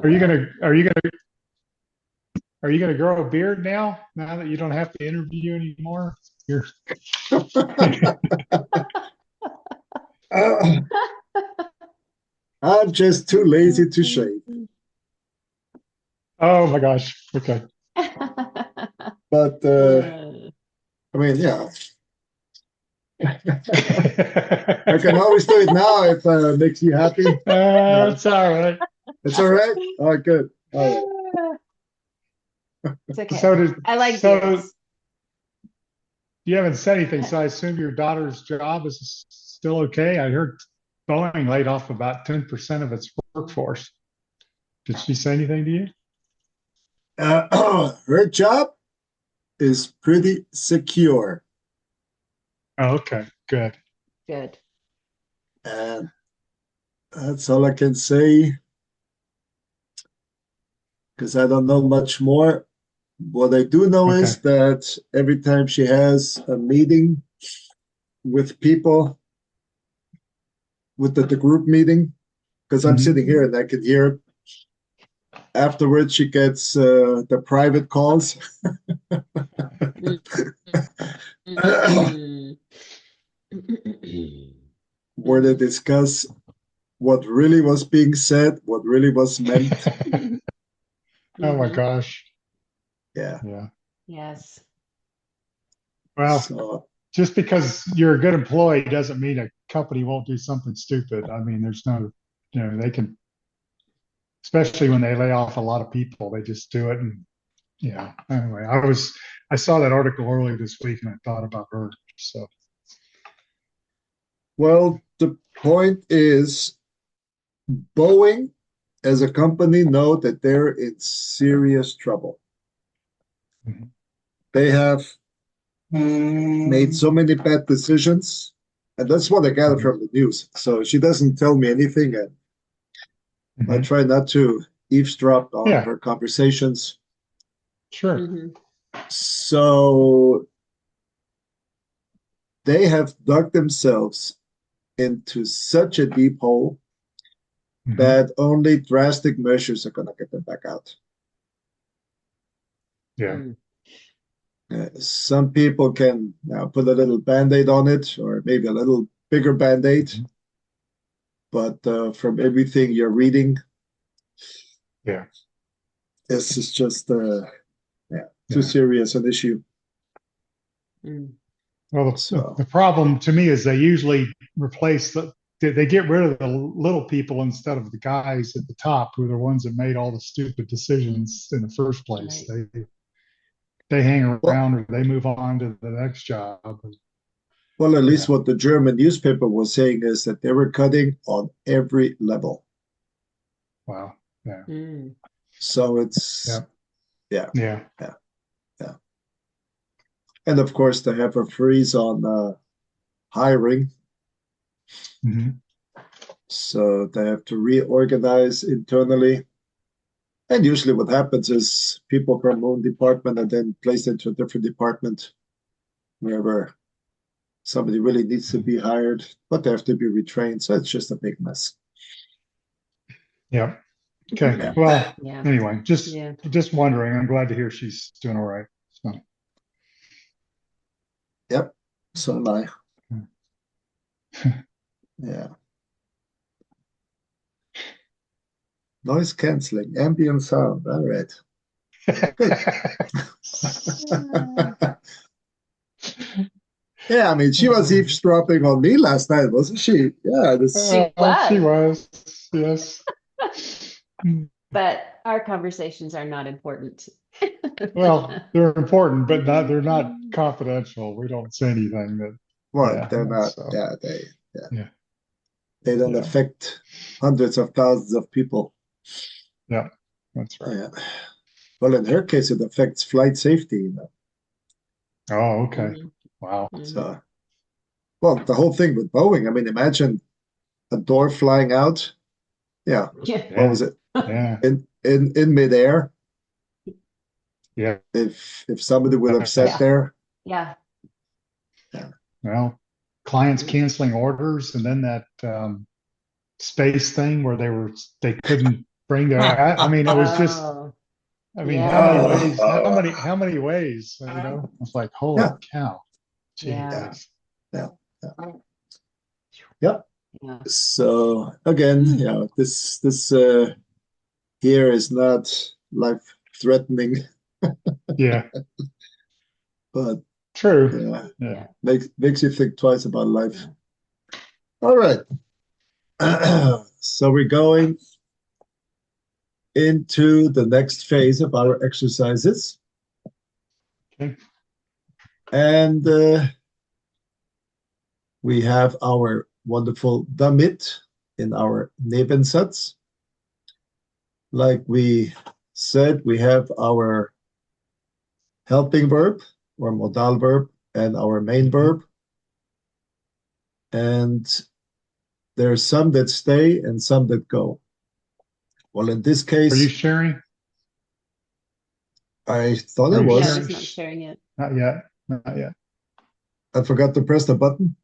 are you gonna grow a beard now? Now that you don't have to interview anymore? You're Uh, I'm just too lazy to shave. oh my gosh. Okay. But Uh, I mean, yeah, I can always do it now if it makes you happy. No, It's all right. it's all right. Oh, good. All it's okay. So did I like so beards. you haven't said anything, so I assume your daughter's job is still okay. I heard Boeing laid off about 10% of its workforce. Did she say anything to you? right. Her job is pretty secure, Oh, okay, good. Good. and that's all I can say because I don't know much more. What I do know Okay. is that every time she has a meeting with people, with the group meeting, because I'm Mhm. sitting here and I can hear it. Afterwards, she gets the private calls Mm. where they discuss what really was being said, what really was meant. Oh my Mhm. gosh. Yeah. Yeah. Yes. Well, So, just because you're a good employee doesn't mean a company won't do something stupid. I mean, there's no, they can, especially when they lay off a lot of people, they just do it. And yeah, anyway, I saw that article earlier this week and I thought about her. So, well, the point is Boeing as a company know that they're in serious trouble. mhm. They have made so many bad decisions. And that's what I gathered Mhm. from the news. So she doesn't tell me anything. And I Mhm. try not to eavesdrop on Yeah, her conversations. sure. Hmm. So they have dug themselves into such a deep hole Mhm. that only drastic measures are going to get them back out. Yeah. Mm. Some people can put a little band-aid on it or maybe a little bigger band-aid, Mhm. but from everything you're reading, Yeah. this is just too Yeah. serious an issue. Mm. Well, So, the problem to me is they usually replace they get rid of the little people instead of the guys at the top who are the ones that made all the stupid decisions in the first place. Right. They hang well, around or they move on to the next job. well, at least Yeah. what the German newspaper was saying is that they were cutting on every level. Wow. Yeah. Mm. So it's, Yeah. yeah, Yeah. yeah, yeah. And of course, they have a freeze on hiring. Hmm. So they have to reorganize internally. And usually, what happens is people from one department are then placed into a different department wherever somebody really needs to be hired, but they have to be retrained. So it's just a big mess. Yeah. Okay. Yeah. Well, Yeah. anyway, Yeah. just wondering. I'm glad to hear she's doing all right. So, Yep. So am I. Yeah. Noise canceling, ambient sound. All right. Good. Yeah, I mean, she was eavesdropping on me last night, wasn't she? Yeah, this. She She was, was. Yes. but our conversations are not important. Well, they're important, but they're not confidential. We don't say anything that, Well, yeah, they're not. so, Yeah, yeah, yeah, they don't yeah, affect hundreds of thousands of people. yeah, that's right. Yeah. Well, in her case, it affects flight safety. Oh, okay. Hmm. Wow. Hmm. So, well, the whole thing with Boeing. I mean, imagine a door flying out. Yeah. Yeah. What was Yeah, it? yeah, In midair. yeah. If somebody would have sat Yeah. there. Yeah. Yeah. Well, clients canceling orders and then that space thing where they couldn't bring their, I mean, it was just, Oh, I mean, how many yeah. ways, how many ways, you know? It's like, holy Yeah, cow. Yeah. Jeez. yeah, yeah. Yeah. Yeah. So again, Hmm. yeah, this here is not life threatening, Yeah, but true. yeah, Yeah. Yeah. makes you think twice about life. Yeah. All right. So we're going into the next phase of our exercises. Okay. And we have our wonderful Damit in our Nebensatz. Like we said, we have our helping verb or modal verb and our main verb. And there are some that stay and some that go. Well, in this Are you case, sharing? I thought Are I you No, was. he's sharing? not sharing it. Not yet. Not yet. I forgot to press the button.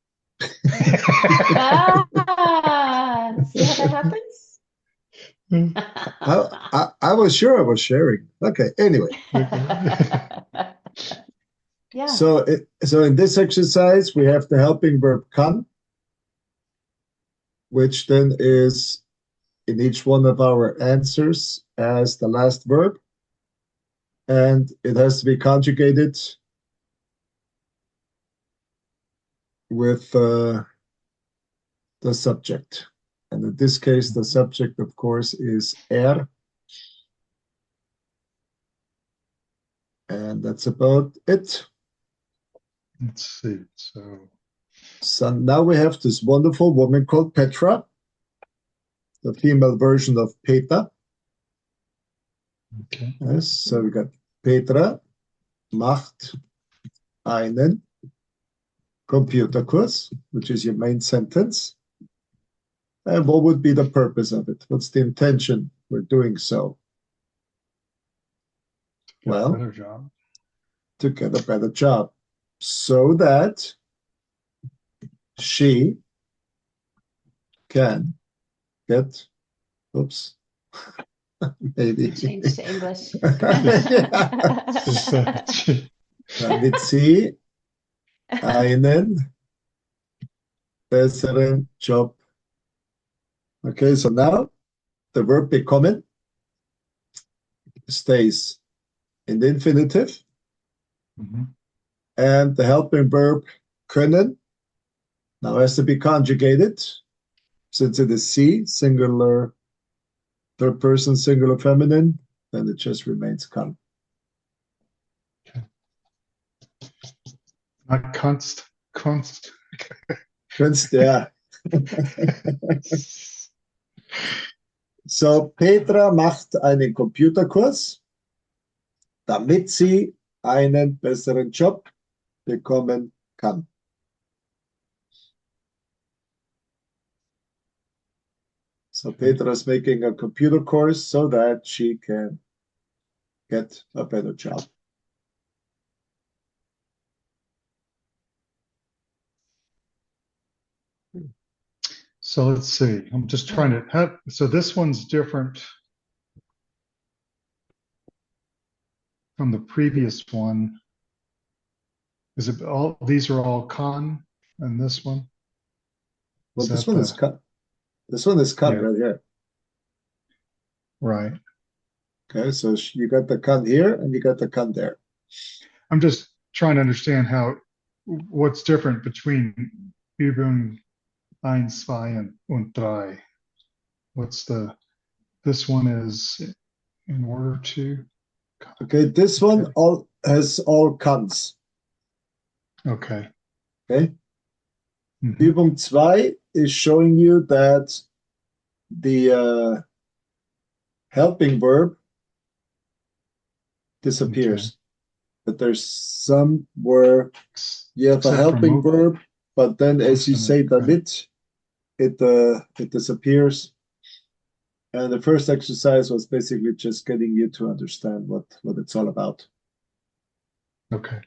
Ah, see how that happens? I was sure I was sharing. Okay, anyway. Okay. Yeah. So in this exercise, we have the helping verb kann, which then is in each one of our answers as the last verb. And it has to be conjugated with the subject. And in this case, the subject, of course, is er. And that's about it. Let's see. So now we have this wonderful woman called Petra, the female version of Peter. Okay. Yes, so we got Petra macht einen Computerkurs, which is your main sentence. And what would be the purpose of it? What's the intention for doing so? Got a Well, better job. to get a better job so that she can get, oops, maybe. Change to English. Just, Damit sie einen besseren Job. Okay, so now the verb bekommen stays in the infinitive, Mhm. and the helping verb können now has to be conjugated since it is sie, singular, third person, singular feminine, then it just remains kann. Not const. Kunst, yeah. So Petra macht einen Computerkurs, damit sie einen besseren Job bekommen kann. So Petra is making a computer course so that she can get a better job. So let's see. I'm just trying to have, so this one's different from the previous one. Is it all, these are all con and this one? Well, Is this that one is the, cut. This one is cut yeah, right here. right. Okay, so you got the cut here and you got the cut there. I'm just trying to understand what's different between Übung 1, 2 und 3. This one is in order to, Okay, this one all has all cons. okay. Okay. Mhm. Übung 2 is showing you that the helping verb disappears. But there's some where you have a Except for helping move. verb, but then as you say Right. damit, it disappears. And the first exercise was basically just getting you to understand what it's all about. Okay.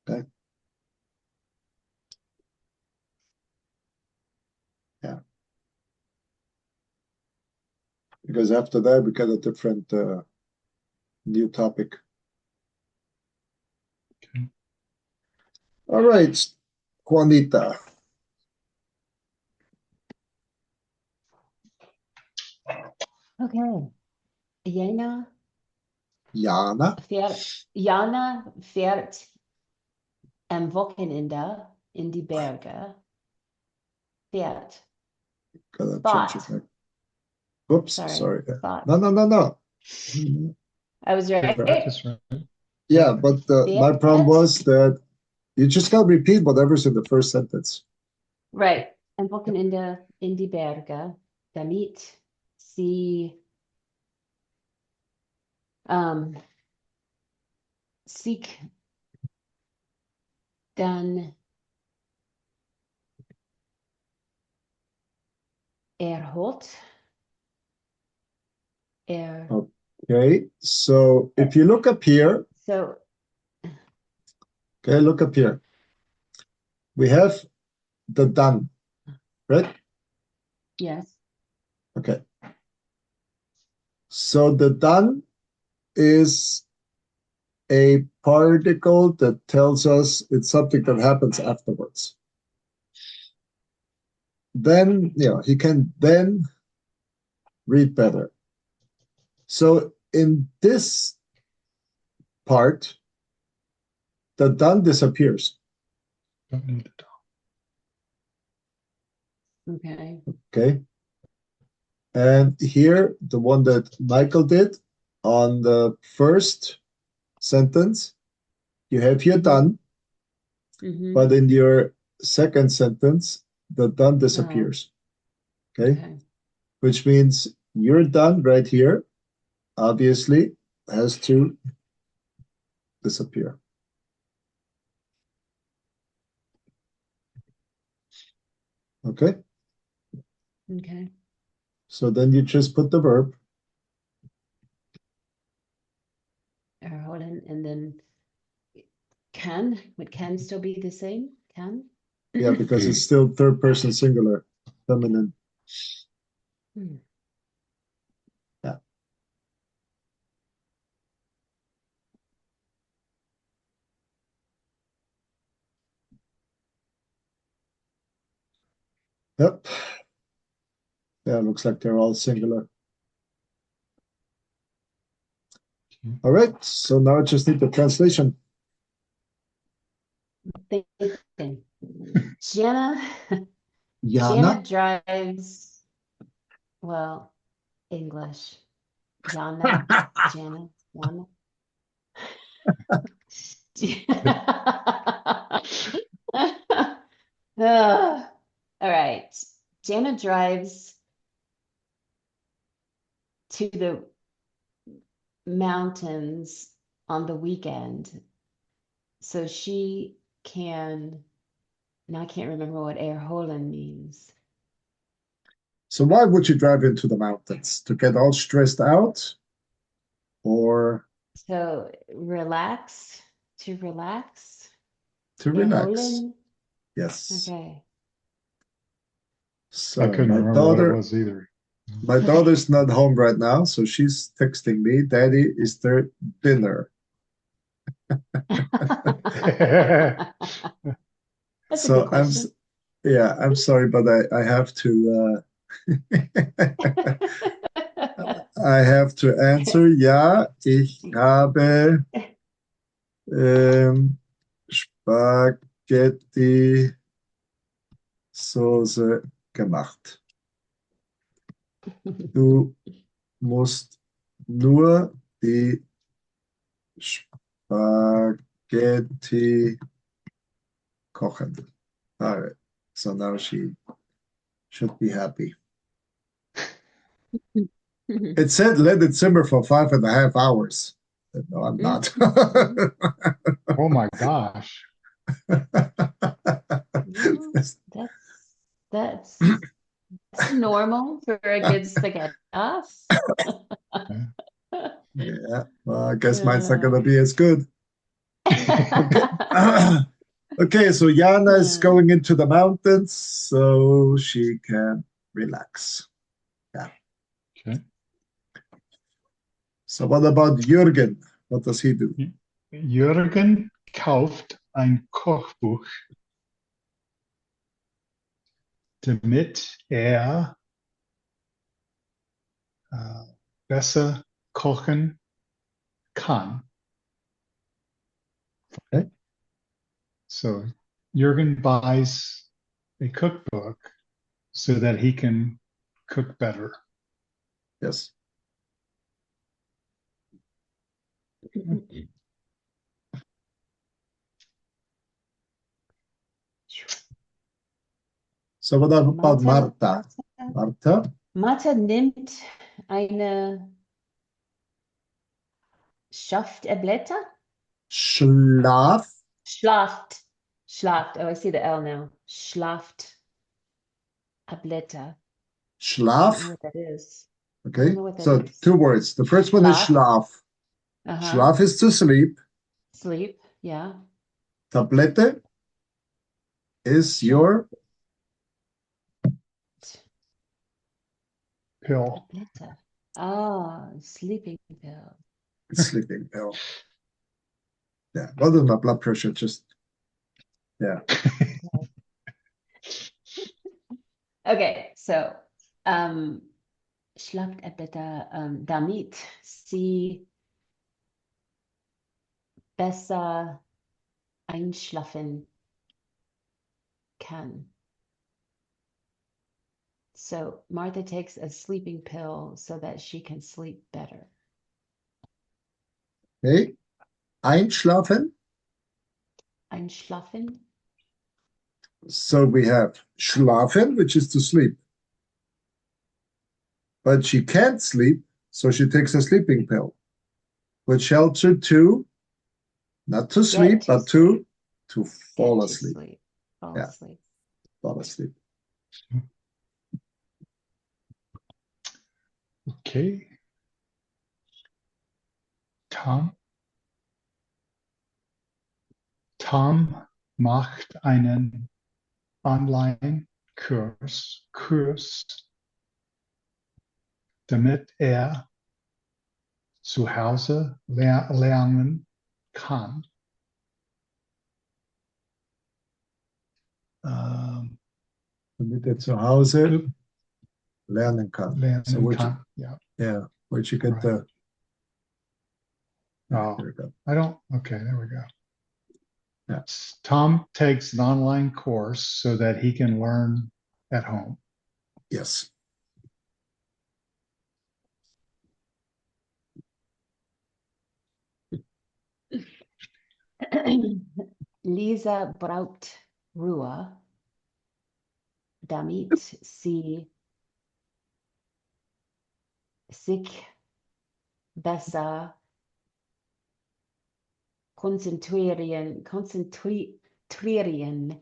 Okay. Yeah. because after that we got a different new topic. Okay. All right, Juanita. Okay. Jana Jana. fährt am Wochenende in die Berge. Fährt. Gotta change it Spot. back. Whoops, Sorry. sorry. Spot. No. I was right. That's right. Yeah, but my problem was that you just gotta repeat whatever's in the first sentence. Right. Am Wochenende in die Berge, damit sie sich dann erholt. Okay, so if you look up here, So, okay, look up here. We have the done, right? yes. Okay. So the done is a particle that tells us it's something that happens afterwards. Then, he can then read better. So in this part, the done disappears. Don't need the dot. Okay. Okay. And here, the one that Michael did on the first sentence, you have here done, but in your second sentence, the done disappears. Okay. Which means you're done right here, obviously, has to disappear. Okay. Okay. So then you just put the verb. Erholen, and then would can still be the same? Can? Yeah, because it's still third person singular, feminine. Yeah. Yep. Yeah, looks like they're all singular. All right, so now I just need the translation. Jana Jana. drives, well, English. Jana. All right. Jana drives to the mountains on the weekend so she can, now I can't remember what erholen means. So why would you drive into the mountains? To get all stressed out? Or So relax, to relax. to relax? Erholen? Yes. Okay. So I couldn't my remember what it daughter, was either. my daughter's not home right now, so she's texting me, Daddy, is there dinner? That's a So good question. I'm sorry, but I have to I have to answer. Ja, ich habe Spaghetti Soße gemacht. Du musst nur die Spaghetti kochen. All right. So now she should be happy. It said let it simmer for 5.5 hours. No, I'm not. Oh my gosh. That's normal for a good spaghetti sauce. Yeah, well, I guess mine's not gonna be as good. Okay, so Jana is going into the mountains so she can relax. Yeah. Okay. So what about Jürgen? What does he do? Jürgen kauft ein Kochbuch, damit besser kochen kann. Okay. So Jürgen buys a cookbook so that he can cook better. Yes. So what about Marta? Marta? Martha nimmt schafft er Blätter? Schlaf? Schlaft. Schlaft. Oh, I see the L now. Schlaft a Blätter. I don't know Schlaf? what that is. I Okay. don't know what that So is. 2 words. The first one is Schlaf. Schlaf. Uh-huh. Schlaf is to sleep. Sleep. Yeah. Tablette is your Pill. Blätter. Ah, sleeping pill. sleeping pill. Yeah. What is my blood pressure? Just, yeah. Okay, so schlaft er Blätter, damit sie besser einschlafen kann. So Martha takes a sleeping pill so that she can sleep better. Okay. Einschlafen. Einschlafen. So we have schlafen, which is to sleep. But she can't sleep, so she takes a sleeping pill, which helps her to not to sleep, but to fall asleep. Fall Yeah. asleep. Fall asleep. Okay. Tom macht einen Online-Kurs, damit zu Hause lernen kann. Damit er zu Hause lernen kann. Lernen So kann. Yeah. yeah, where'd you get Right. the? Oh, There we go. I don't. Okay, there we go. Yeah. Tom takes an online course so that he can learn at home. Yes. Lisa braucht Ruhe, damit sie sich besser konzentrieren kann. Konzentrieren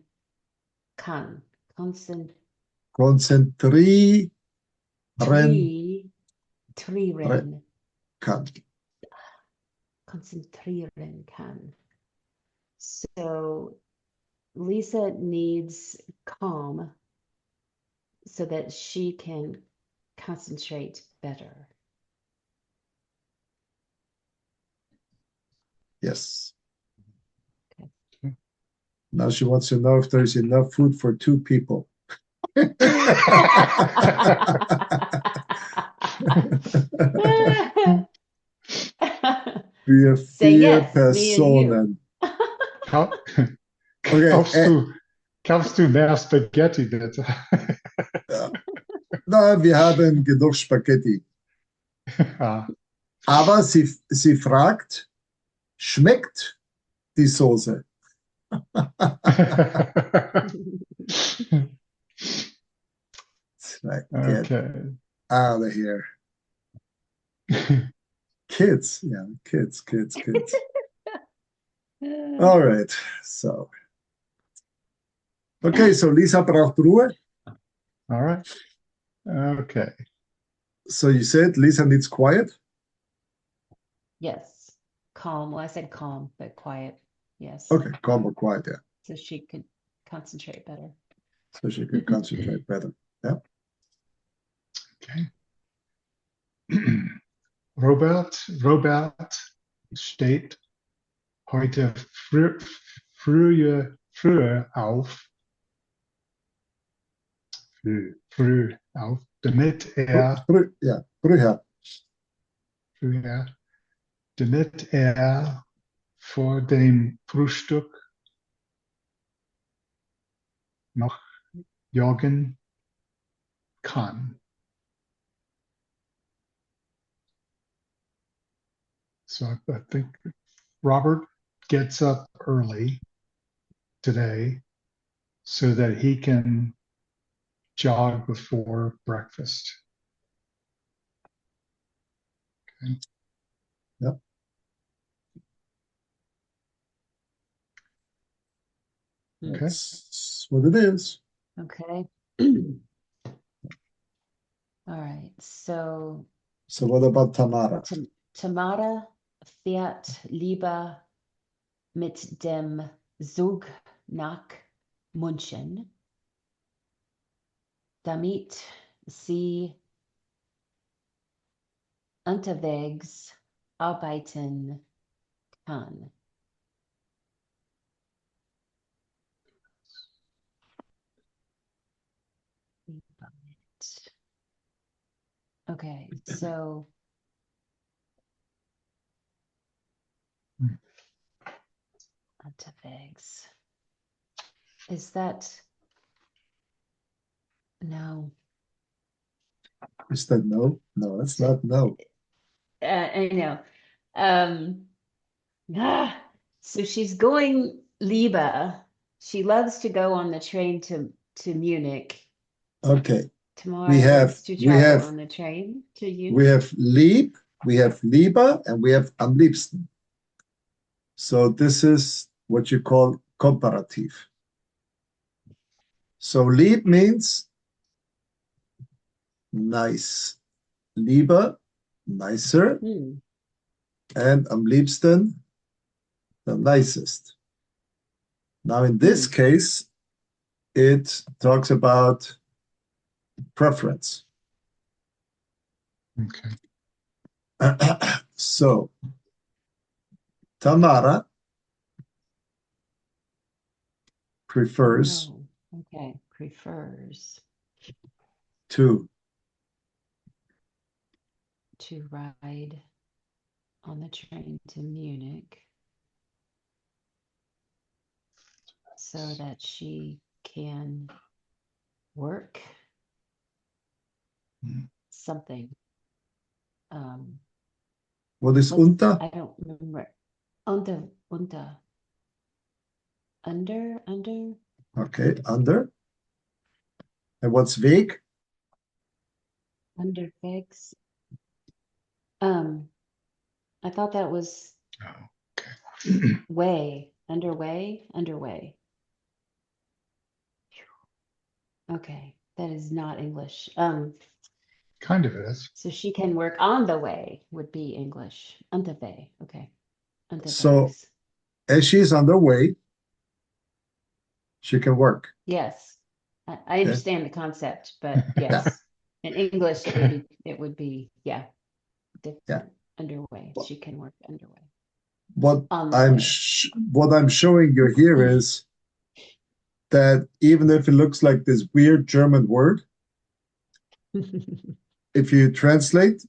kann. Konzentrieren kann. So Lisa needs calm so that she can concentrate better. Yes. Okay. Now she wants to know if there's enough food for 2 people. Wir Say 4 yes, me and Personen. Okay. Kaufst du mehr Spaghetti, bitte? Na, wir haben genug Spaghetti. Ah. Aber sie fragt, schmeckt die Soße? Get Okay. out of here. Kids, yeah, kids. All right, so. Okay, so Lisa braucht Ruhe. All right. Okay. So you said Lisa needs quiet? Yes, calm. Well, I said calm, but quiet. Yes. Okay, calm or quiet, yeah. So she could concentrate better. So she can concentrate better. Yeah. Okay. Robert steht heute früher auf, früh auf, damit er, Ja, früher. früher, damit er vor dem Frühstück noch joggen kann. So I think Robert gets up early today so that he can jog before breakfast. Okay. Yep. Okay. That's what it is. Okay. All right. So So what about Tamara? Tamara fährt lieber mit dem Zug nach München, damit sie unterwegs arbeiten kann. Okay, so unterwegs. Is that no? Is that no? No, that's not no. I know. Um, so she's going lieber. She loves to go on the train to Munich. Okay. Tamara loves to travel on the train to we Munich. have lieb, we have lieber, and we have am liebsten. So this is what you call comparative. So lieb means nice. Lieber, nicer, and am liebsten, the nicest. Now, in this case, it talks about preference. Okay. So, Tamara prefers Prefers to ride on the train to Munich so that she can work something. What is unter? I don't remember. Under. Okay, under. And what's Weg? Underwegs. I thought that was way. Underway. Okay, that is not English. Kind of is. So she can work on the way would be English. Underway. Okay. So, as she's on the way, she can work. Yes, I understand the concept, but yes, in English it would be different. Underway. She can work underway. What I'm showing you here is that even if it looks like this weird German word, if you translate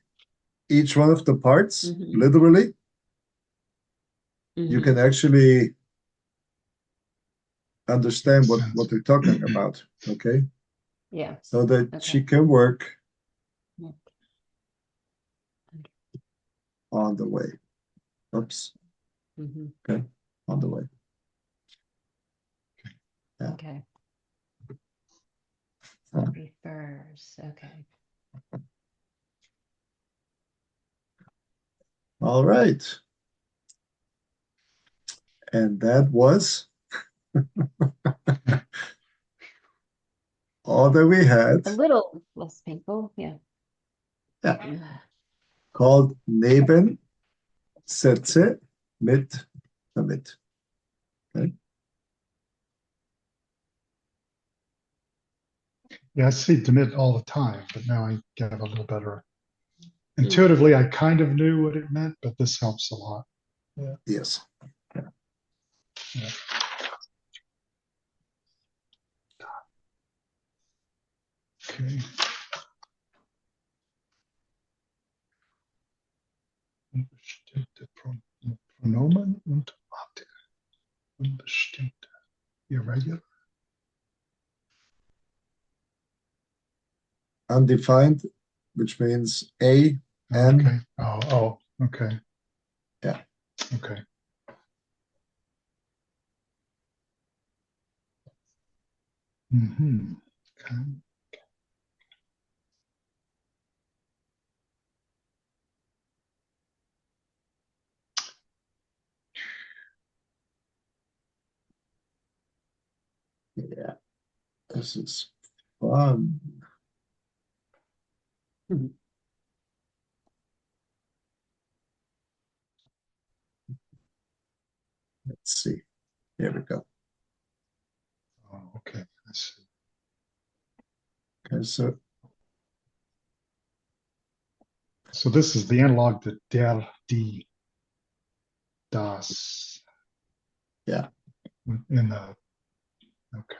each one of the parts literally, you can actually understand what they're talking about. Okay. Yeah. So that she can work on the way. Oops. Okay. On the way. Yeah. Okay. Prefers. Okay. All right. And that was all that we had. A little less painful. Yeah. Called Nebensätze mit damit. Okay. Yeah, I see Damit all the time, but now I get a little better intuitively, I kind of knew what it meant, but this helps a lot. Yes. Yeah. Okay. Unbestimmte Pronomen und Artikel. Unbestimmte. Irregular. Undefined, which means A, N. Okay. Oh, okay. Yeah. Okay. Mm-hmm. Okay. Yeah, this is fun. Mhm. Let's see. Here we go. Oh, okay. I see. Okay, So this is the analog to der, die, das. Yeah. In the okay.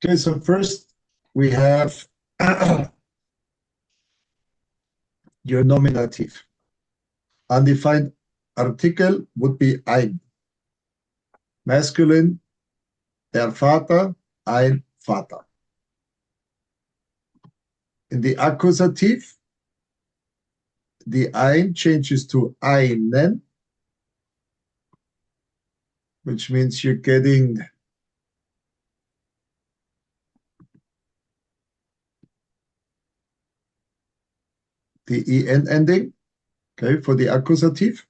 Okay, so first we have your nominative. Undefined article would be ein. Masculine, der Vater, ein Vater. In the accusative, the ein changes to einen, which means you're getting the en ending, okay, for the accusative.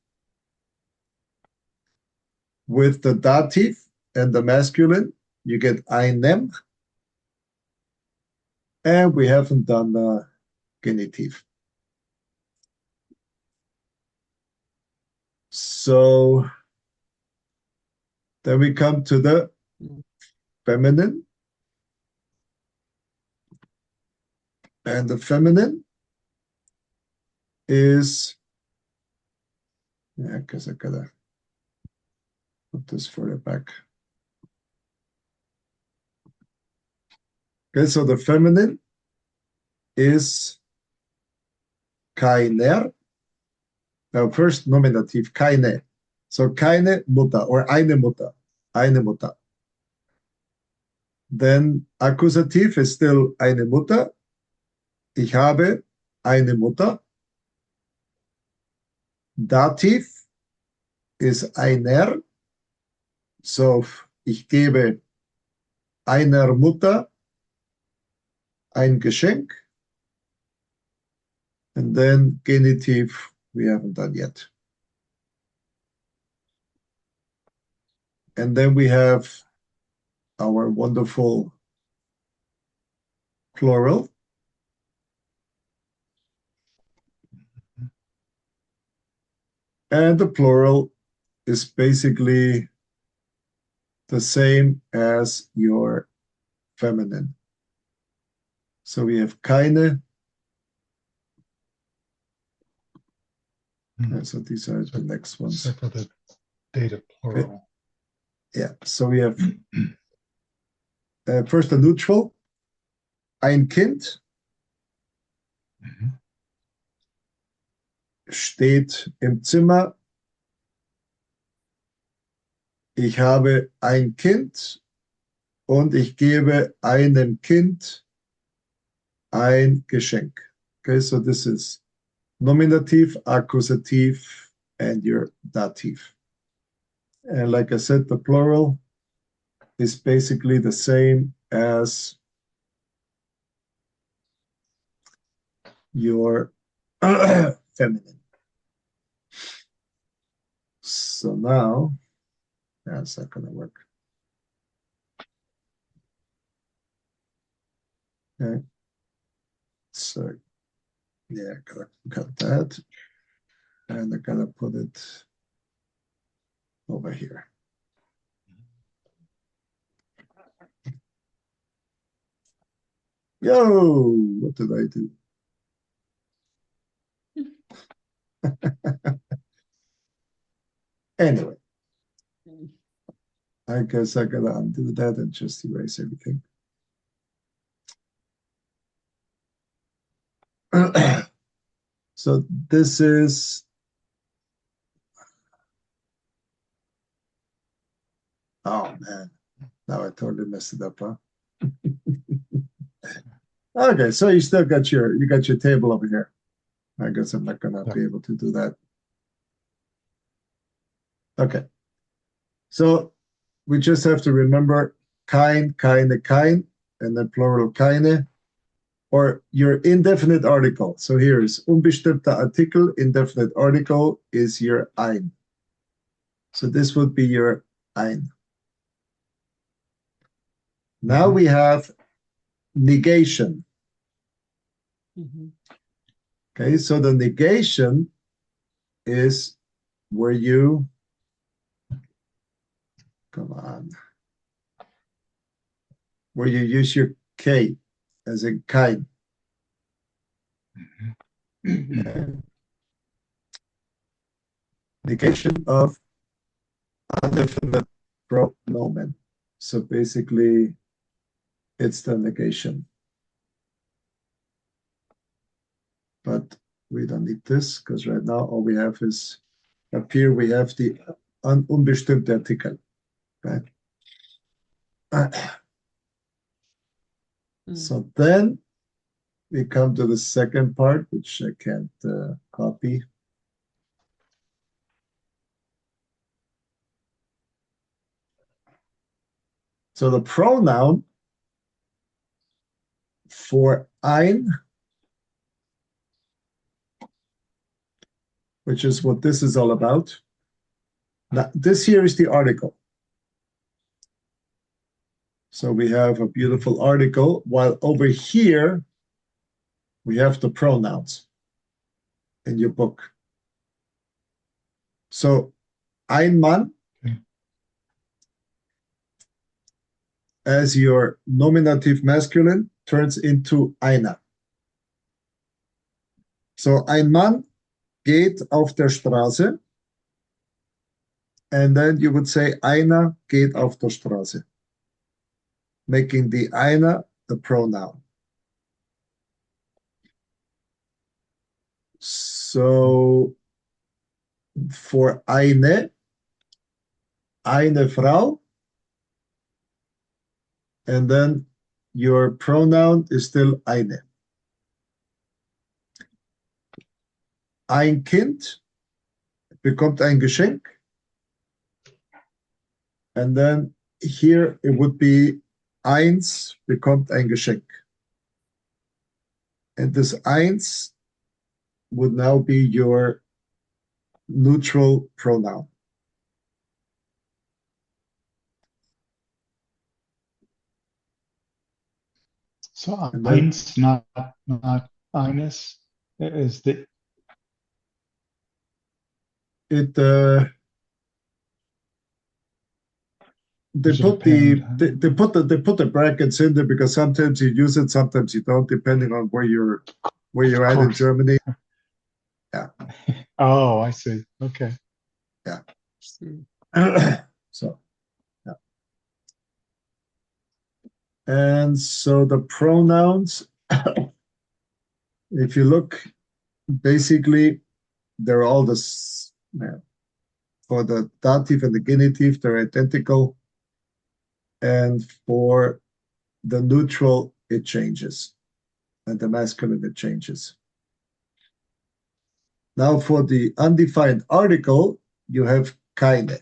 With the dative and the masculine, you get einem. And we haven't done the genitive. So then we come to the feminine. And the feminine is, yeah, because I gotta put this further back. Okay, so the feminine is keiner. Now, first nominative, keine. So keine Mutter or eine Mutter. Eine Mutter. Then accusative is still eine Mutter. Ich habe eine Mutter. Dativ ist einer. So ich gebe einer Mutter ein Geschenk. And then genitive, we haven't done yet. And then we have our wonderful plural. And the plural is basically the same as your feminine. So we have keine. Hmm. And so these are the next ones. Except for the data plural. Yeah, so we have first a neutral, ein Kind Mhm. steht im Zimmer. Ich habe ein Kind und ich gebe einem Kind ein Geschenk. Okay, so this is nominative, accusative, and your dative. And like I said, the plural is basically the same as your feminine. So now, that's not going to work. Okay. So, yeah, gotta cut that. And I gotta put it over here. Yo, what did I do? Anyway, Mm. I guess I gotta undo that and just erase everything. So this is, oh man, now I totally messed it up, huh? Okay, so you still got your table over here. I guess I'm not gonna be able to do that. Okay, so we just have to remember kein, keine, kein, and then plural keine, or your indefinite article. So here's unbestimmter Artikel, indefinite article is your ein. So this would be your ein. Now we have negation. Mhm. Okay, so the negation is where you, come on, where you use your K as in kein. Negation of undefinite pronomen. So basically, it's the negation. But we don't need this because right now all we have is up here we have the unbestimmte Artikel. Right? So then we come to the second part, which I can't copy. So the pronoun for ein, which is what this is all about. Now, this here is the article. So we have a beautiful article, while over here we have the pronouns in your book. So ein Mann as your nominative masculine turns into einer. So ein Mann geht auf der Straße, and then you would say einer geht auf der Straße, making the einer the pronoun. So for eine Frau, and then your pronoun is still eine. Ein Kind bekommt ein Geschenk, and then here it would be eins bekommt ein Geschenk. And this eins would now be your neutral pronoun. So And then eins, not eines, is the it they does it put depend? they put the brackets in there because sometimes you use it, sometimes you don't, depending on where you're Of at in course. Germany. Yeah. Oh, I see. Okay. Yeah. So yeah. And so the pronouns, if you look, basically they're all this. For the dative and the genitive, they're identical. And for the neutral, it changes. And the masculine, it changes. Now for the undefined article, you have keine.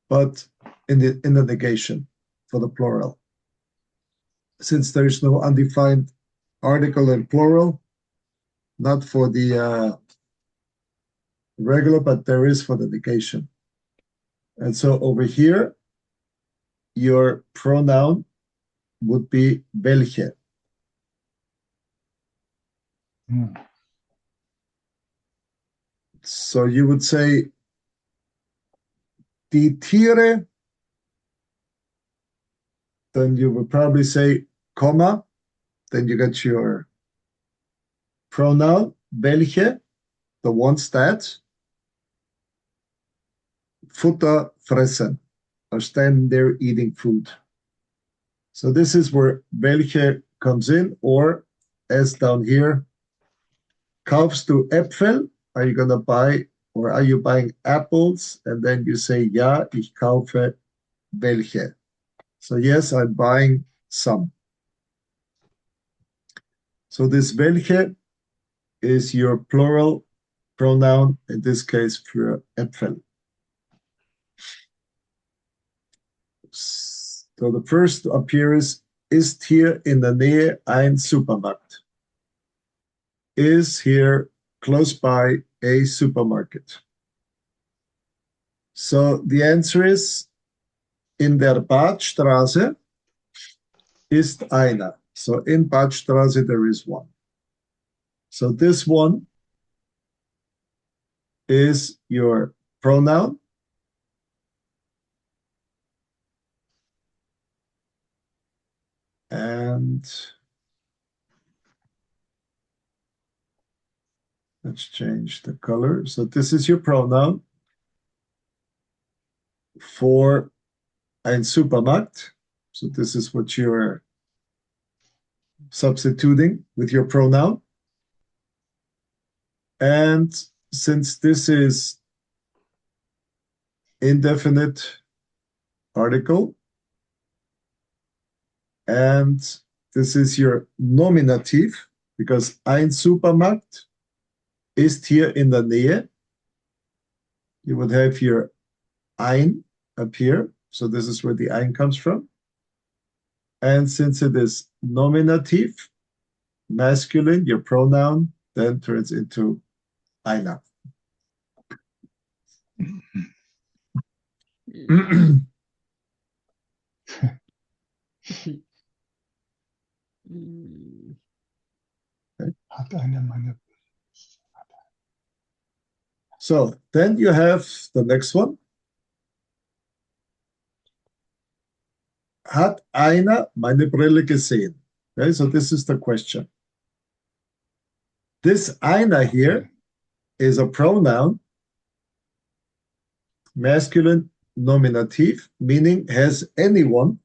But in the negation for the plural. Since there is no undefined article in plural, not for the regular, but there is for the negation. And so over here, your pronoun would be welche. Hmm. So you would say die Tiere, then you would probably say comma, then you get your pronoun, welche, the ones that, Futter fressen, are standing there eating food. So this is where welche comes in, or as down here, kaufst du Äpfel? Are you gonna buy, or are you buying apples? And then you say, ja, ich kaufe welche. So yes, I'm buying some. So this welche is your plural pronoun, in this case für Äpfel. So the first appears, ist hier in der Nähe ein Supermarkt? Is here close by a supermarket? So the answer is, in der Badstraße ist einer. So in Badstraße there is one. So this one is your pronoun. And let's change the color. So this is your pronoun for ein Supermarkt. So this is what you're substituting with your pronoun. And since this is indefinite article, and this is your nominative, because ein Supermarkt ist hier in der Nähe. You would have your ein up here. So this is where the ein comes from. And since it is nominative, masculine, your pronoun then turns into einer. Hat einer meine. So then you have the next one. Hat einer meine Brille gesehen? Okay, so this is the question. This einer here is a pronoun, masculine nominative, meaning has anyone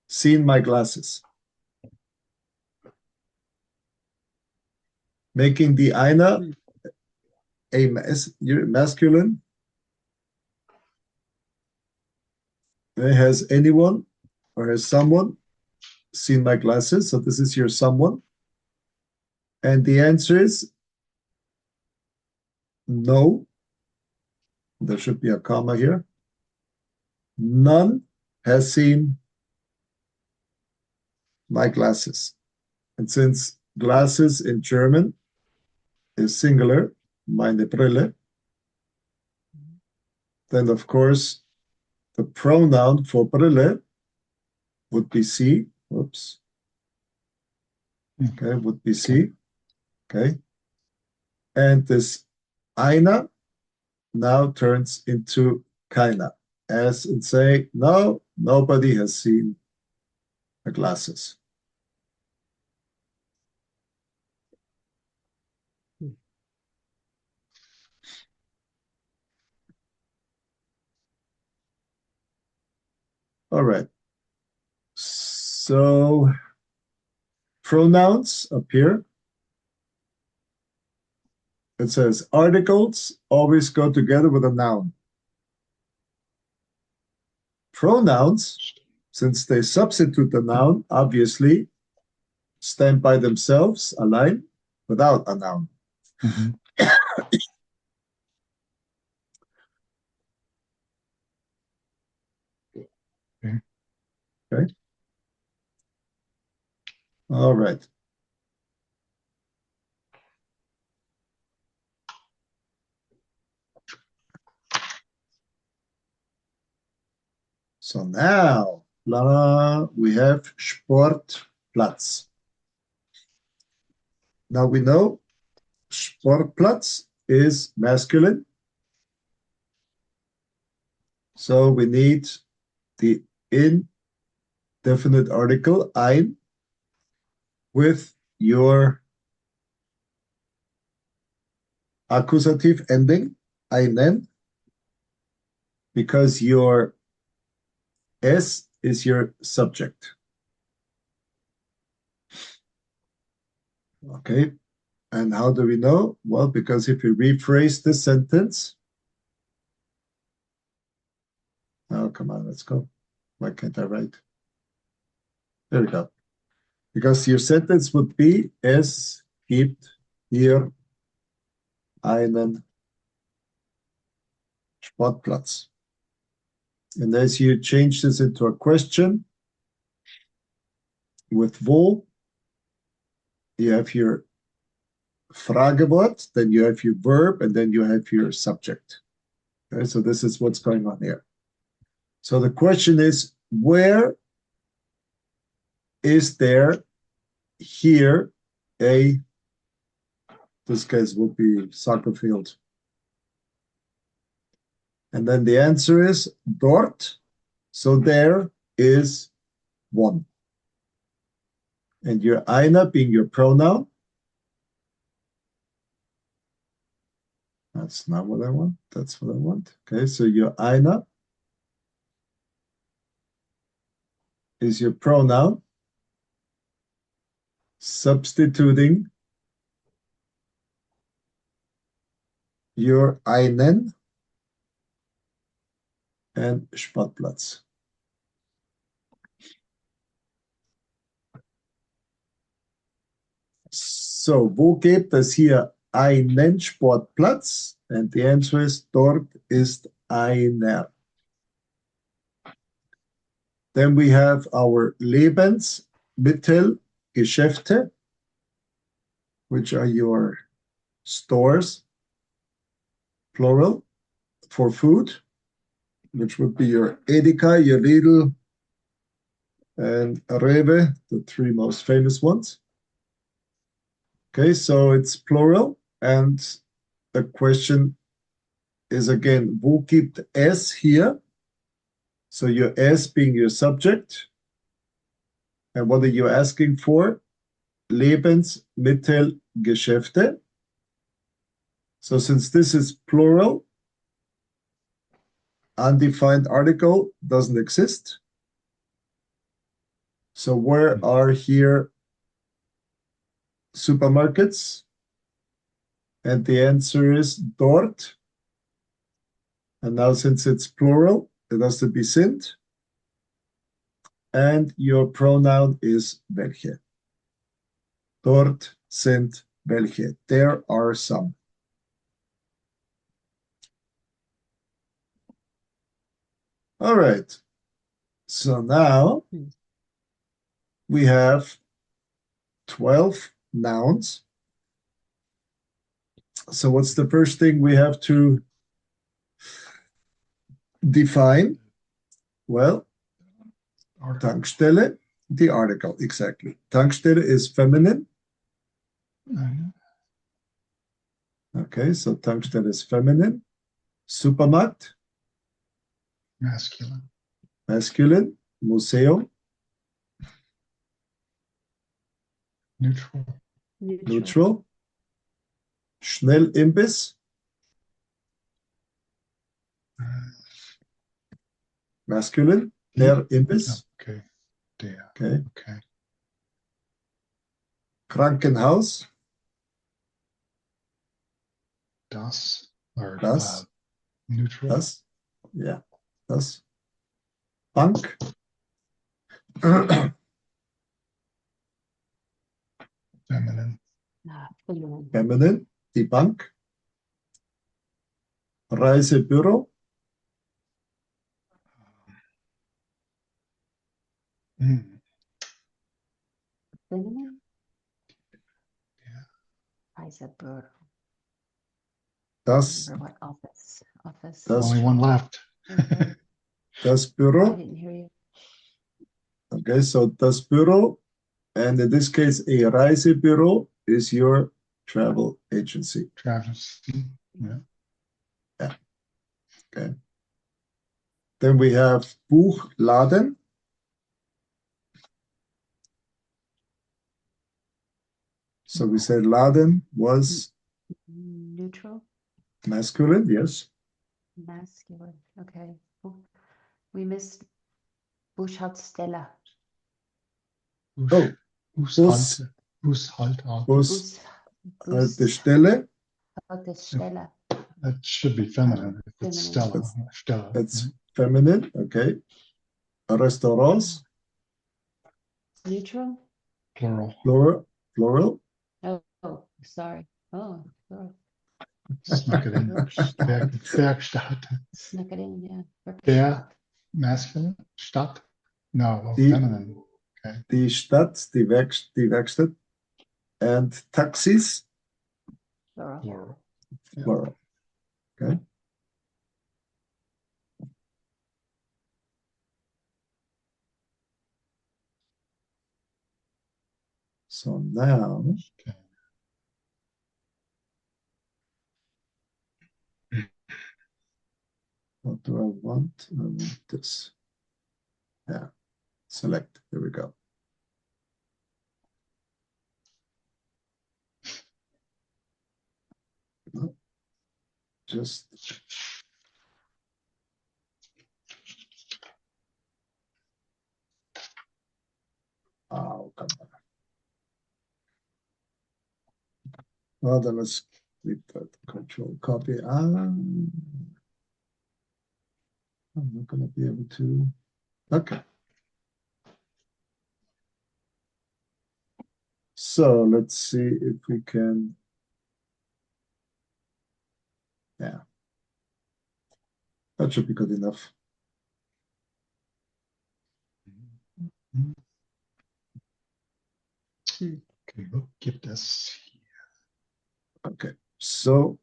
seen my glasses? Making the einer a masculine. Has anyone or has someone seen my glasses? So this is your someone. And the answer is no. There should be a comma here. None has seen my glasses. And since glasses in German is singular, meine Brille, then of course the pronoun for Brille would be sie. Oops. Okay, would be sie. Okay. And this einer now turns into keiner, as in say, no, nobody has seen the glasses. All right. So pronouns appear. It says articles always go together with a noun. Pronouns, since they substitute the noun, obviously stand by themselves, allein, without a noun. Mhm. Okay. All right. So now, we have Sportplatz. Now we know Sportplatz is masculine. So we need the indefinite article ein with your accusative ending, einen, because your S is your subject. Okay, and how do we know? Well, because if you rephrase the sentence, oh, come on, let's go. Why can't I write? There we go. Because your sentence would be, es gibt hier einen Sportplatz. And as you change this into a question with wo, you have your Fragewort, then you have your verb, and then you have your subject. Okay, so this is what's going on here. So the question is, where is there here a, this case would be soccer field. And then the answer is dort. So there is one. And your einer being your pronoun. That's not what I want. That's what I want. Okay, so your einer is your pronoun, substituting your einen and Sportplatz. So, wo gibt es hier einen Sportplatz? And the answer is, dort ist einer. Then we have our Lebensmittelgeschäfte, which are your stores, plural, for food, which would be your Edeka, your Lidl, and Rewe, the three most famous ones. Okay, so it's plural, and the question is again, wo gibt es hier? So your es being your subject. And what are you asking for? Lebensmittelgeschäfte. So since this is plural, undefined article doesn't exist. So where are here supermarkets? And the answer is dort. And now since it's plural, it has to be sind. And your pronoun is welche. Dort sind welche. There are some. All right. So now we have 12 nouns. So what's the first thing we have to define? Well, Tankstelle, the article, exactly. Tankstelle is feminine. Okay, so Tankstelle is feminine. Supermarkt, Masculine. masculine. Museum, Neutral. neutral. Schnellimbiss, masculine. Der Imbiss, Okay. Der. okay. Okay. Krankenhaus, Das. Or das, neutral. das, yeah, das. Bank, Feminine. feminine, die Bank. Reisebüro, Mm. Feminine? Yeah. Reisebüro. das, Remember what office? Office. das, Only one left. das I Büro. didn't hear you. Okay, so das Büro, and in this case, a Reisebüro is your travel agency. Travis. Yeah. Okay. Then we have Buchladen. So we said laden was Neutral, masculine, yes. masculine. Okay. We missed Bushaltsteller. Oh, Bushalter. Bushalter. Bus Bus, Stelle. Bushaltesteller. That should be feminine. If it's Feminine. Stella. Stella. That's right? feminine, okay. Restaurants, Neutral? Plural. plural. Oh, sorry. Oh, plural. Snuck it in. Werkstatt. Werkstatt. Snuck it in, yeah. Der, masculine. Stadt. No, Die- feminine. Okay. Die Stadt, die Werkstatt. And taxis, Plural. Plural. Yeah. plural. Okay. So now, Okay. what do I want? I want this. Yeah, select. Here we go. No, just oh, come on. Well, then let's leave that control copy. I'm not going to be able to. Okay. So let's see if we can. Yeah. That should be good enough. Okay, wo gibt es Okay. So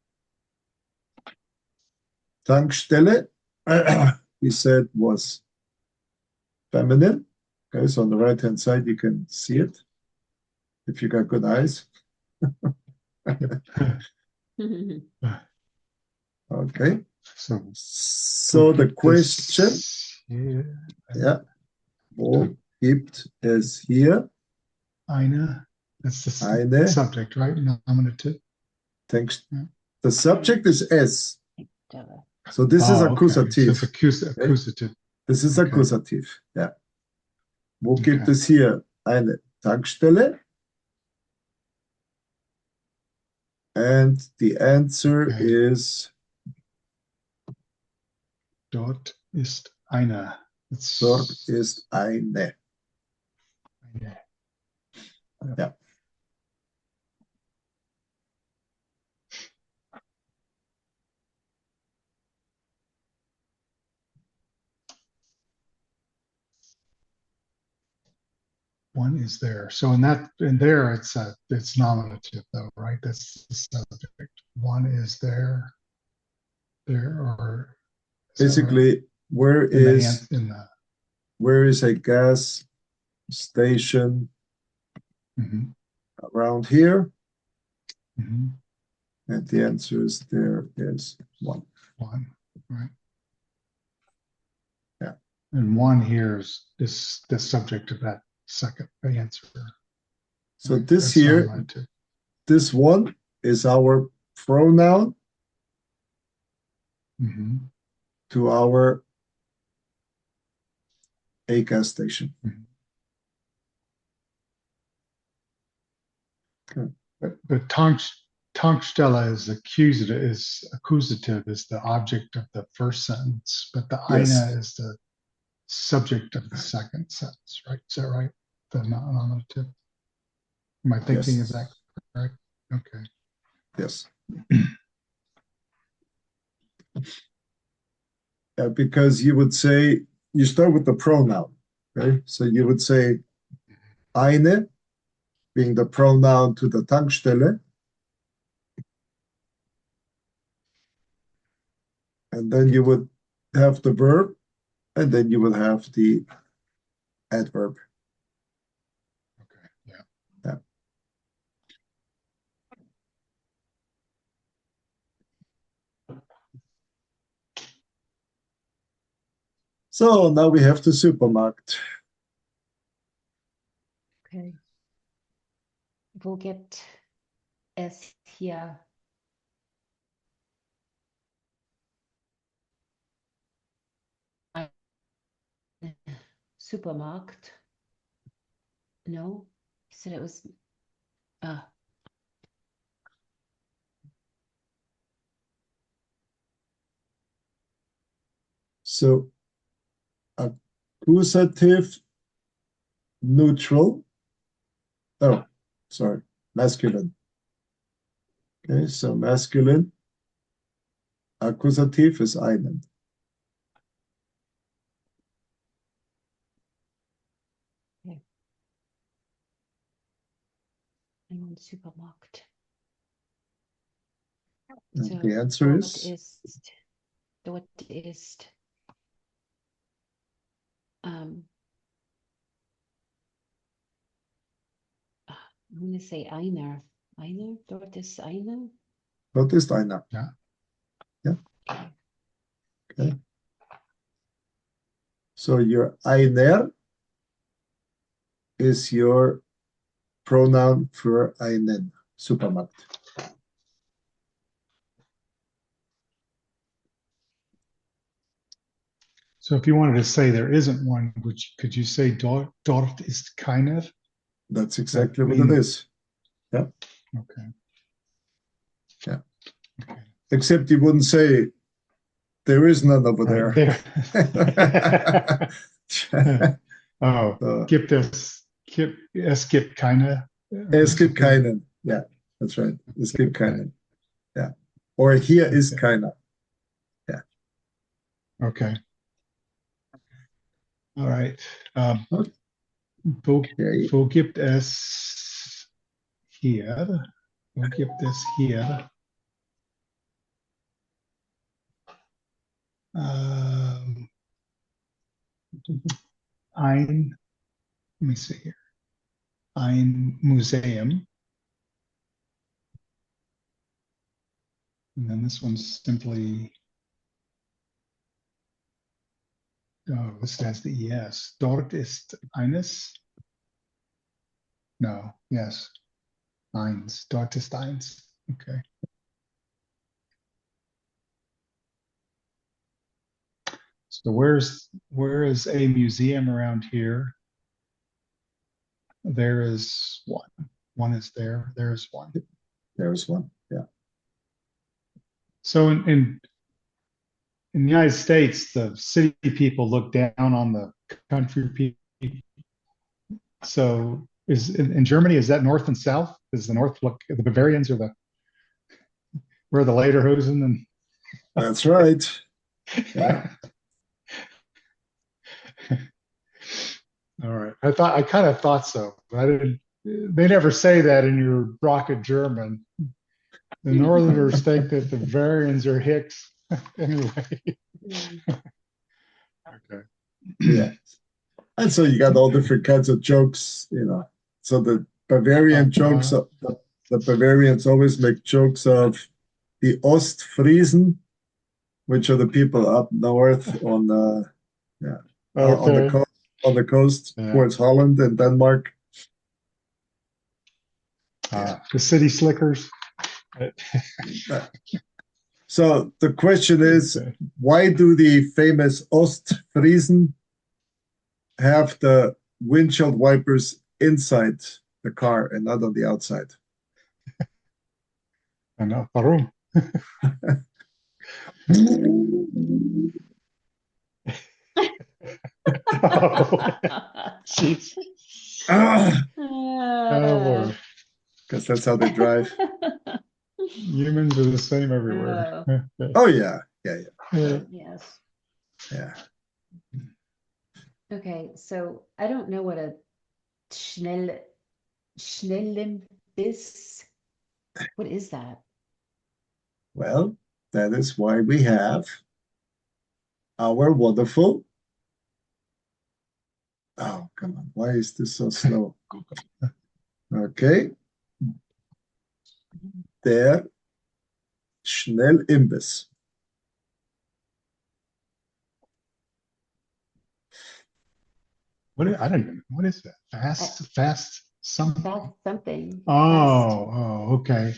Tankstelle, we said was feminine. Okay, so on the right hand side, you can see it if you got good eyes. Okay. So, So the question, Hier yeah, wo gibt es hier eine. That's the eine subject, right? Nominative. Tank? Yeah. The subject is S. So this is Oh, okay. So accusative. it's accusative. This is Okay. accusative. Ja. Wo gibt Okay. es hier eine Tankstelle? And the answer Okay. is Dort ist eine. dort ist eine. eine. Ja. One is there. So in there, it's nominative though, right? That's the subject. One is there. There or Basically, right? where is a gas station Mhm, around here? mhm. And the answer is there is one. One, right? Yeah. And one here is the subject of that second answer. So Right? this That's here, nominative. this one is our pronoun Mhm, to our a gas station. mhm. Okay. But Tankstelle is accusative is the object of the first sentence, but the Yes. eine is the subject of the second sentence, right? Is that right? The nominative. Am I thinking Yes. of that correct? Okay. Yes. Because you would say, you start with the pronoun, okay? So you would say eine being the pronoun to the Tankstelle. And then you would have the verb, and then you would have the adverb. Okay. Yeah. Yeah. So now we have the supermarket. Okay. Wo gibt es hier ein Supermarkt? No, he said it was. So accusative neutral. Oh, sorry, masculine. Okay, so masculine. Accusative is einen. Ein Supermarkt. And So the answer dort ist I'm going to say einer. Einer? Dort ist einer? dort ist einer. Ja. Yeah. Okay. So your einer is your pronoun for einen, Supermarkt. So if you wanted to say there isn't one, could you say dort ist keiner? That's exactly what it is. Yeah. Okay. Yeah. Okay. Except you wouldn't say there is none over Right there. Es gibt keine. Es gibt keinen. Yeah, that's right. Es gibt keinen. Yeah. Or hier ist keiner. Yeah. Okay. All right. Okay. Wo gibt es hier? Wo gibt es hier? Let me see here. Ein Museum. And then this one's simply, this has the ES. Dort ist eines. No, yes. Eins. Dort ist eins. Okay. So where is a museum around here? There is one. One is there. There is one. There is one. Yeah. So in the United States, the city people look down on the country people. So in Germany, is that north and south? Is the north look the Bavarians or where the Lederhosen and That's right. Yeah. All right. I kind of thought so, but I didn't. They never say that in your rocket German. The Northerners think that the Bavarians are Hicks. Anyway. Okay. Yeah. And so you got all different kinds of jokes, you know. So the Bavarian jokes, the Bavarians always make jokes of the Ostfriesen, which are the people up north on the coast towards Holland and Denmark. The city slickers. So the question is, why do the famous Ostfriesen have the windshield wipers inside the car and not on the outside? I know. Warum? Jeez. Oh, because that's how they drive. Humans are the same everywhere. Oh yeah. Yes. Yeah. Okay, so I don't know what a Schnellimbiss. What is that? Well, that is why we have our wonderful. Oh, come on. Why is this so slow? Okay. Der Schnellimbiss. I don't even. What is that? Fast something. Fast something. Oh, Oh, okay.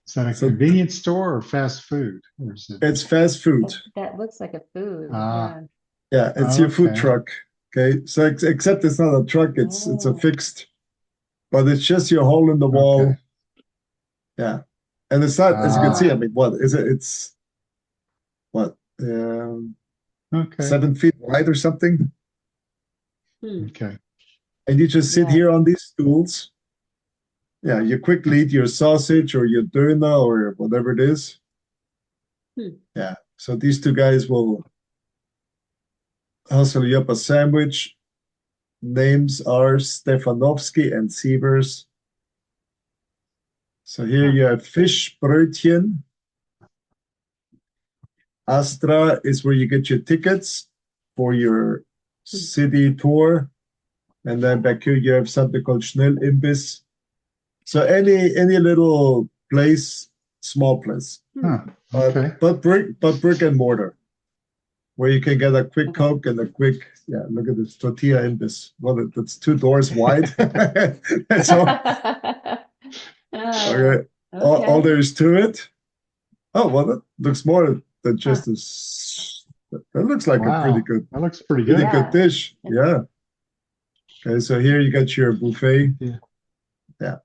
Is that a So convenience store or fast food? Or is it? it's fast food. That looks like a food. Ah, Yeah, it's your food okay. truck. Okay, so except it's not a truck, it's a Oh. fixed, but it's just your hole in the wall. Okay. Yeah, and it's not, as you can see. I Ah. mean, what is it? It's what Okay. 7 feet wide or something, Okay. and you just sit Yeah. here on these stools. Yeah, you quickly eat your sausage or your döner or whatever it is. Yeah, so these two guys will hustle you up a sandwich. Names are Stefanovsky and Sievers. So here you have fish brötchen. Astra is where you get your tickets for your city tour. And then back here you have something called Schnellimbiss. So any little place, small place, Huh. Okay. but brick and mortar, where you can get a quick Okay. Coke and a quick, yeah, look at this tortilla imbiss. Well, that's 2 doors wide. That's all. Okay. All there is to it. Oh, well, that looks more than just that looks like a Wow. That looks pretty pretty good. good dish. Yeah. Okay, so here you got your buffet. Yeah. Yeah.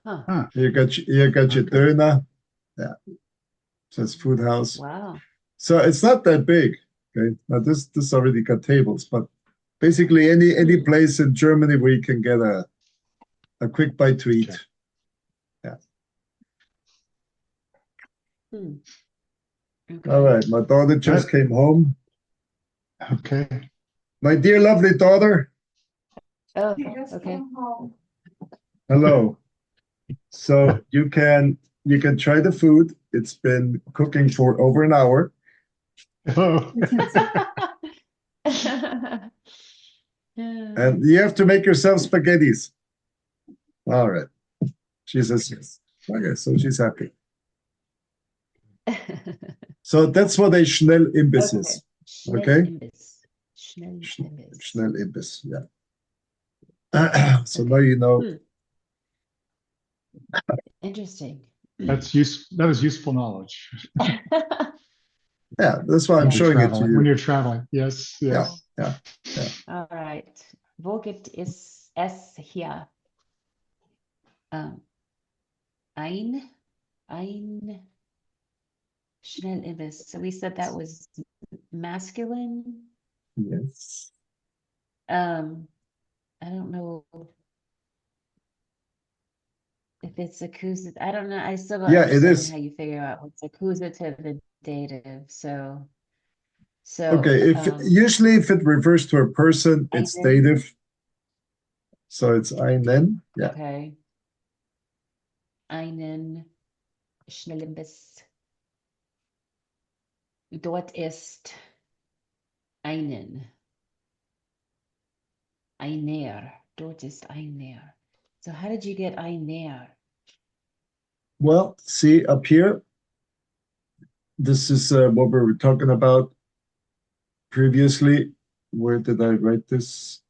Huh. You got your Okay. döner. Yeah. So it's food house. Wow. So it's not that big. Okay. Now this already got tables, but basically any place in Germany where you can get a quick bite to eat. Okay. Yeah. Okay. All right. My daughter just came home. Okay. My dear lovely daughter, Oh, okay. hello. So you can try the food. It's been cooking for over an hour. Oh. And you have to make yourself spaghettis. All right. She says yes. Okay, so she's happy. So that's what a Schnellimbiss is. Okay? Schnellimbiss. Schnellimbiss, yeah. So now you know. Interesting. That is useful knowledge. Yeah, that's why I'm When you're showing it to traveling. When you. you're traveling. Yes. Yes. Yeah. All right. Wo gibt es hier? Ein Schnellimbiss. So we said that was masculine. Yes. I don't know if it's accusative. I don't know. I still don't Yeah, it understand is. how you figure out what's accusative and dative. So Okay, usually if it refers to a person, it's einen. dative. So it's einen. Yeah. Okay. Einen Schnellimbiss. Dort ist einen. Einer. Dort ist einer. So how did you get einer? Well, see up here, this is what we were talking about previously. Where did I write this?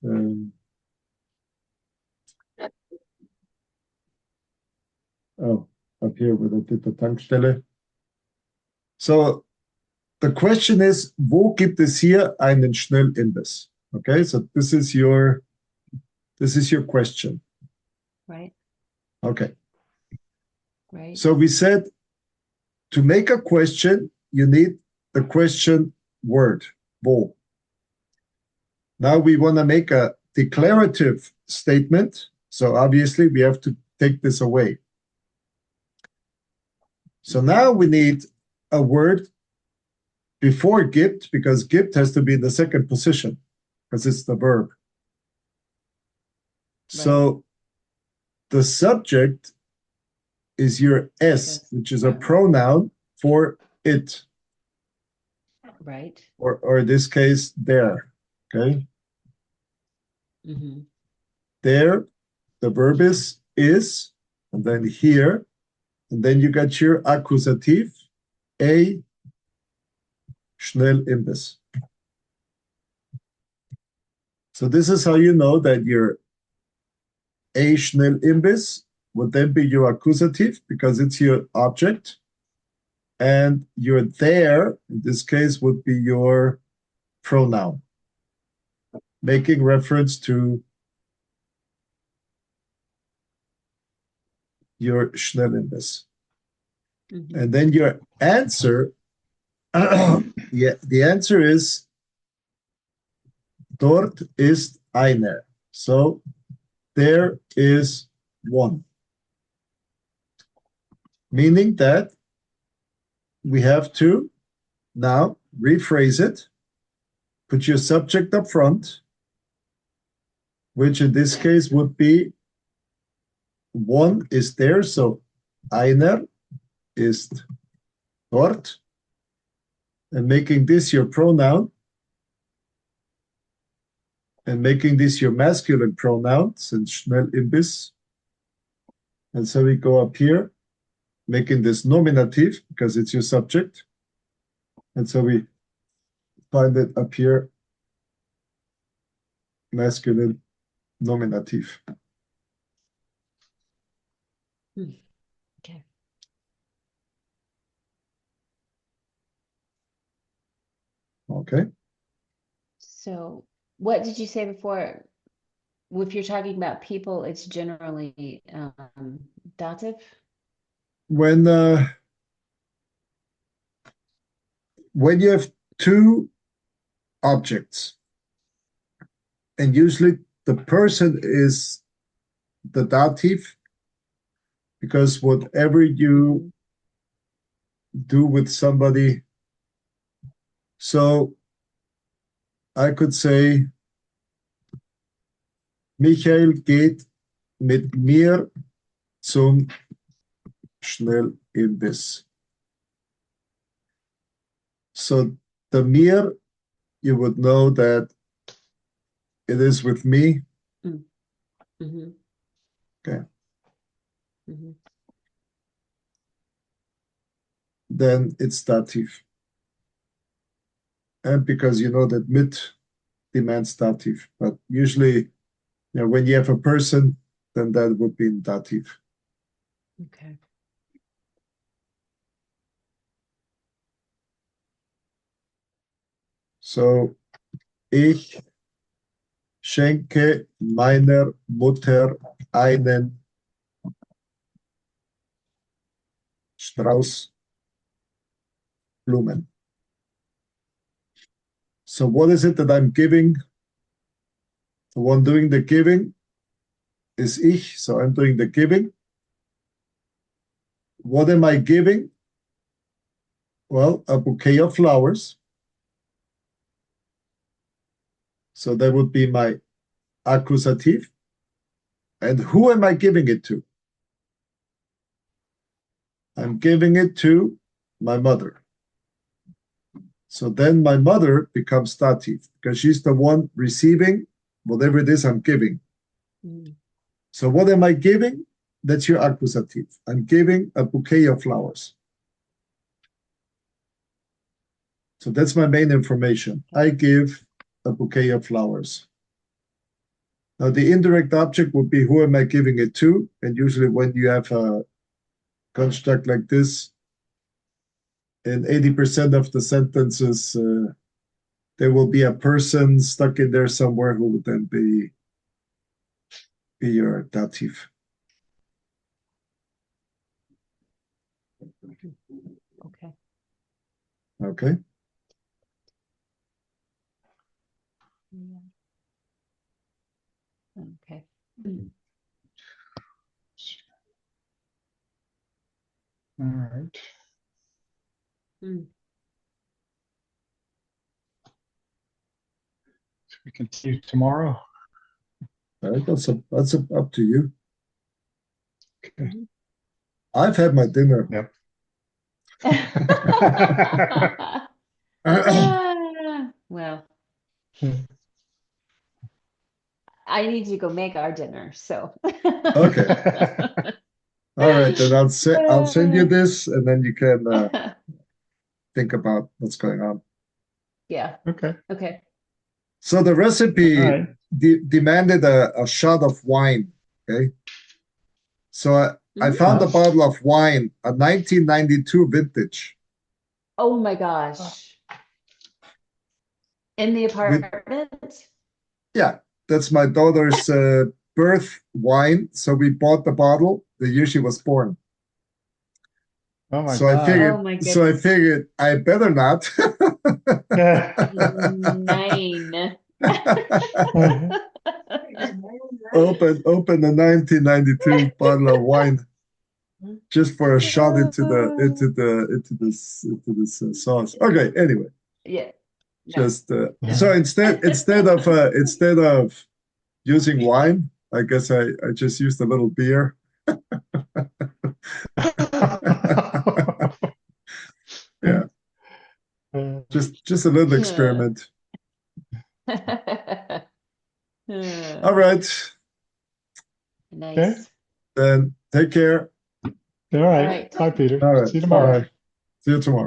Oh, up here where I did the Tankstelle. So the question is, wo gibt es hier einen Schnellimbiss? Okay, so this is your question. Right. Okay. Right. So we said to make a question, you need the question word, wo. Now we want to make a declarative statement. So obviously we have to take this away. So now we need a word before gibt, because gibt has to be in the second position because it's the verb. So the subject is your S, which is a pronoun for it. Right. Or in this case, there. Okay. There, the verb is, and then here, and then you got your accusative, a Schnellimbiss. So this is how you know that your a Schnellimbiss would then be your accusative because it's your object. And your there, in this case, would be your pronoun, making reference to your Schnellendes. Mhm. And then your answer, yeah, the answer is dort ist einer. So there is one. Meaning that we have to now rephrase it, put your subject up front, which in this case would be one is there. So einer ist dort. And making this your pronoun, and making this your masculine pronoun, since schnell Imbiss. And so we go up here, making this nominative because it's your subject. And so we find it up here, masculine nominative. Okay. Okay. So what did you say before? If you're talking about people, it's generally dative. When you have two objects, and usually the person is the dative, because whatever you do with somebody, so I could say, Michael geht mit mir zum Schnellimbiss. So the mir, you would know that it is with me. Mm-hmm. Okay. Mm-hmm. Then it's dative. And because you know that mit demands dative, but usually, when you have a person, then that would be in dative. Okay. So, ich schenke meiner Mutter einen Strauß Blumen. So what is it that I'm giving? The one doing the giving is ich, so I'm doing the giving. What am I giving? Well, a bouquet of flowers. So that would be my accusative. And who am I giving it to? I'm giving it to my mother. So then my mother becomes dative because she's the one receiving whatever it is I'm giving. Mm. So what am I giving? That's your accusative. I'm giving a bouquet of flowers. So that's my main information. I give a bouquet of flowers. Now the indirect object would be who am I giving it to? And usually when you have a construct like this, in 80% of the sentences, there will be a person stuck in there somewhere who would then be your dative. Okay. Okay. Yeah. Okay. Mm. All right. Mm. So we continue tomorrow. All right, that's up to you. Okay. I've had my dinner. Yep. Well, I need to go make our dinner, so. Okay. All right, then I'll send you this, and then you can think about what's going on. Yeah. Okay. Okay. So the recipe All right. demanded a shot of wine. Okay. So I found a bottle of wine, a 1992 vintage. Oh my gosh. In the apartment? Yeah, that's my daughter's birth wine. So we bought the bottle the year she was born. Oh my So I God. figured, Oh my so I goodness. figured I better not. Nine. Open the 1992 bottle of wine just for a shot into this sauce. Okay, anyway, Yeah. No. just so instead of using wine, I guess I just used a little beer. Yeah, just a little experiment. All right, Nice. then take care. All All right. right. Bye, Peter. All right, See you all tomorrow. right. See you tomorrow.